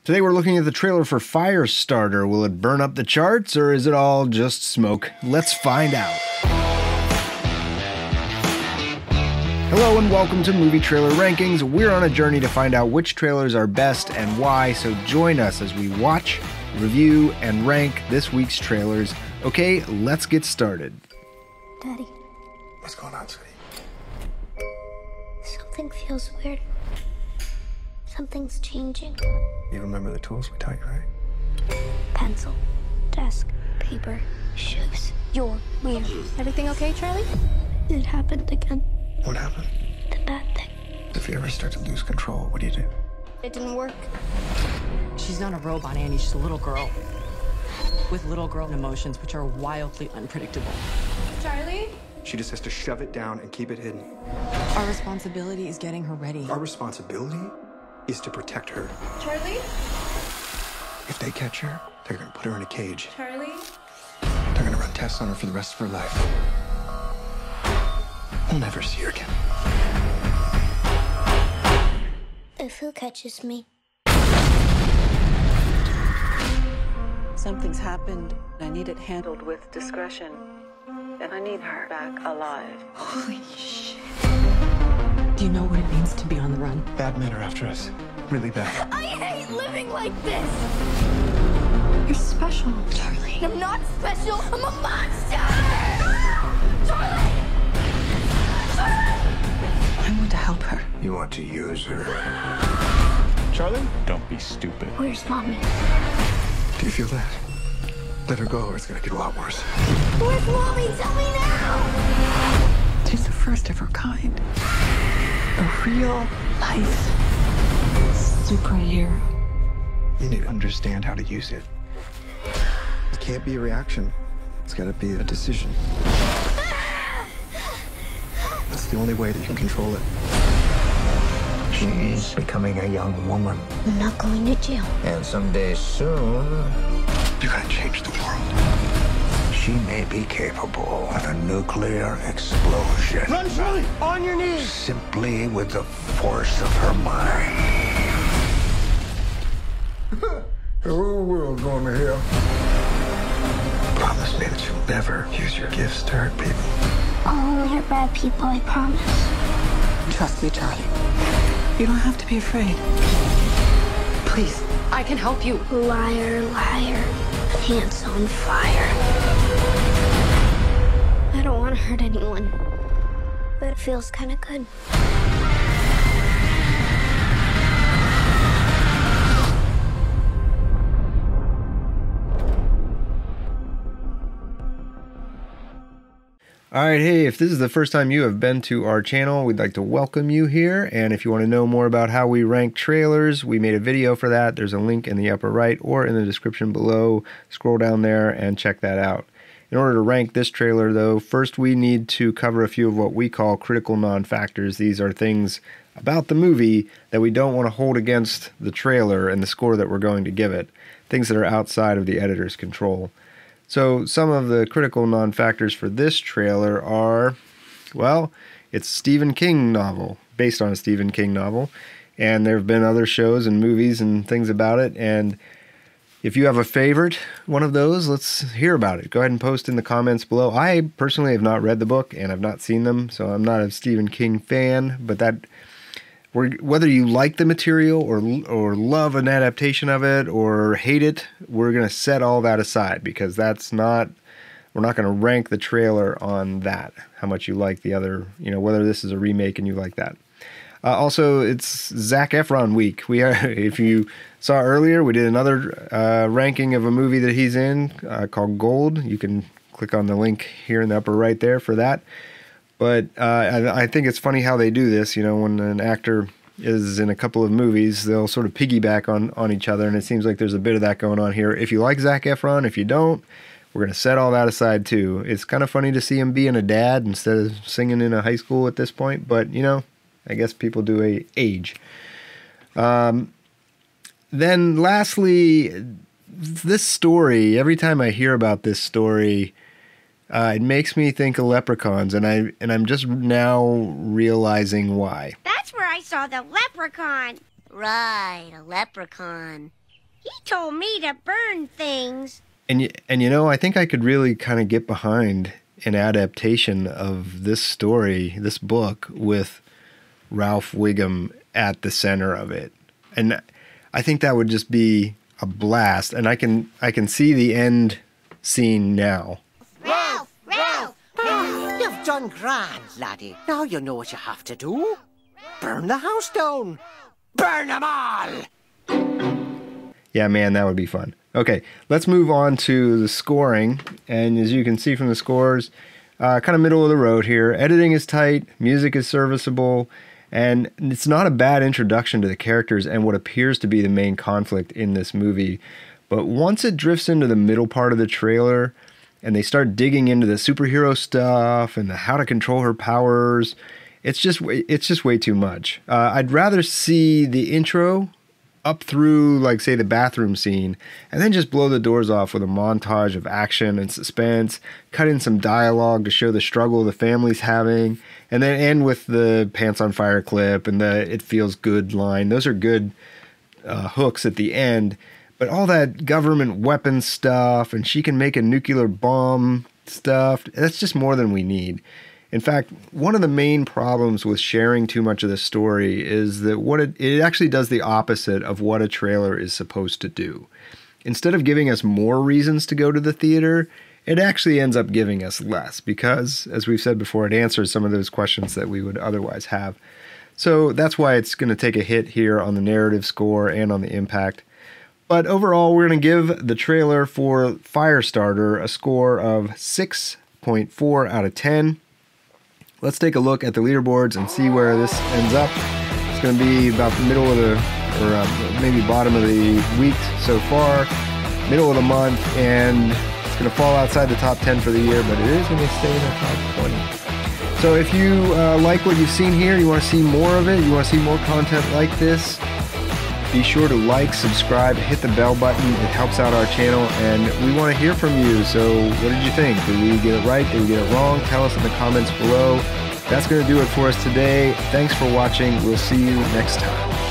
Today we're looking at the trailer for Firestarter. Will it burn up the charts, or is it all just smoke? Let's find out. Hello and welcome to Movie Trailer Rankings. We're on a journey to find out which trailers are best and why, so join us as we watch, review, and rank this week's trailers. Okay, let's get started. Daddy. What's going on, sweetie? Something feels weird. Something's changing. You remember the tools we taught you, right? Pencil, desk, paper, shoes. You're weird. Everything okay, Charlie? It happened again. What happened? The bad thing. If you ever start to lose control, what do you do? It didn't work. She's not a robot, Annie. She's a little girl. With little girl emotions, which are wildly unpredictable. Charlie? She just has to shove it down and keep it hidden. Our responsibility is getting her ready. Our responsibility is to protect her. Charlie? If they catch her, they're gonna put her in a cage. Charlie? They're gonna run tests on her for the rest of her life. We'll never see her again. If who catches me? Something's happened. I need it handled with discretion. And I need her back alive. Holy shit. Do you know what it means to be on the run? Bad men are after us. Really bad. I hate living like this! You're special. Charlie. I'm not special. I'm a monster! Charlie! I want to help her. You want to use her. Charlie? Don't be stupid. Where's Mommy? Do you feel that? Let her go or it's gonna get a lot worse. Where's Mommy? Tell me now! She's the first of her kind. A real life superhero. You need to understand how to use it. It can't be a reaction. It's gotta be a decision. That's the only way that you can control it. She's becoming a young woman. I'm not going to jail. And someday soon, You're gonna change the world. she may be capable of a nuclear explosion. Run, Charlie! On your knees! Simply with the force of her mind. The whole world going to hell. Promise me that you'll never use your gifts to hurt people. I'll only hurt bad people, I promise. Trust me, Charlie. You don't have to be afraid. Please, I can help you. Liar, liar. Pants on fire. I don't want to hurt anyone. But it feels kind of good. Alright, hey, if this is the first time you have been to our channel, we'd like to welcome you here. And if you want to know more about how we rank trailers, we made a video for that. There's a link in the upper right or in the description below. Scroll down there and check that out. In order to rank this trailer, though, first we need to cover a few of what we call critical non-factors. These are things about the movie that we don't want to hold against the trailer and the score that we're going to give it. Things that are outside of the editor's control. So some of the critical non-factors for this trailer are, well, it's a Stephen King novel, based on a Stephen King novel, and there have been other shows and movies and things about it, and if you have a favorite one of those, let's hear about it. Go ahead and post in the comments below. I personally have not read the book, and I've not seen them, so I'm not a Stephen King fan, but that, whether you like the material or love an adaptation of it or hate it, we're going to set all that aside because we're not going to rank the trailer on that, how much you like the other, whether this is a remake and you like that. Also, it's Zac Efron week. If you saw earlier, we did another ranking of a movie that he's in called Gold. You can click on the link here in the upper right there for that. But I think it's funny how they do this. When an actor is in a couple of movies, they'll sort of piggyback on each other, and it seems like there's a bit of that going on here. If you like Zac Efron, if you don't, we're going to set all that aside too. It's kind of funny to see him being a dad instead of singing in a high school at this point, but, I guess people do age. Then lastly, this story, every time I hear about this story, it makes me think of leprechauns, and I'm just now realizing why. That's where I saw the leprechaun. Right, a leprechaun. He told me to burn things. And you know, I think I could really kind of get behind an adaptation of this story, this book, with Ralph Wiggum at the center of it. And I think that would just be a blast. And I can see the end scene now. Ralph! Ralph! You've done grand, laddie. Now you know what you have to do. Burn the house down. Burn them all! Yeah, man, that would be fun. Okay, let's move on to the scoring. And as you can see from the scores, kind of middle of the road here. Editing is tight, music is serviceable, and it's not a bad introduction to the characters and what appears to be the main conflict in this movie. But once it drifts into the middle part of the trailer and they start digging into the superhero stuff and the how to control her powers, it's just way too much. I'd rather see the intro up through, like, say, the bathroom scene, and then just blow the doors off with a montage of action and suspense, cut in some dialogue to show the struggle the family's having, and then end with the pants on fire clip and the it feels good line. Those are good hooks at the end, but all that government weapons stuff and she can make a nuclear bomb stuff, that's just more than we need. In fact, one of the main problems with sharing too much of the story is that it actually does the opposite of what a trailer is supposed to do. Instead of giving us more reasons to go to the theater, it actually ends up giving us less because, as we've said before, it answers some of those questions that we would otherwise have. So that's why it's going to take a hit here on the narrative score and on the impact. But overall, we're going to give the trailer for Firestarter a score of 6.4 out of 10. Let's take a look at the leaderboards and see where this ends up. It's going to be about the middle of the, or maybe bottom of the week so far, middle of the month, and it's going to fall outside the top 10 for the year, but it is going to stay in the top 20. So if you like what you've seen here, you want to see more of it, you want to see more content like this, be sure to like, subscribe, hit the bell button. It helps out our channel, and we want to hear from you. So what did you think? Did we get it right? Did we get it wrong? Tell us in the comments below. That's going to do it for us today. Thanks for watching. We'll see you next time.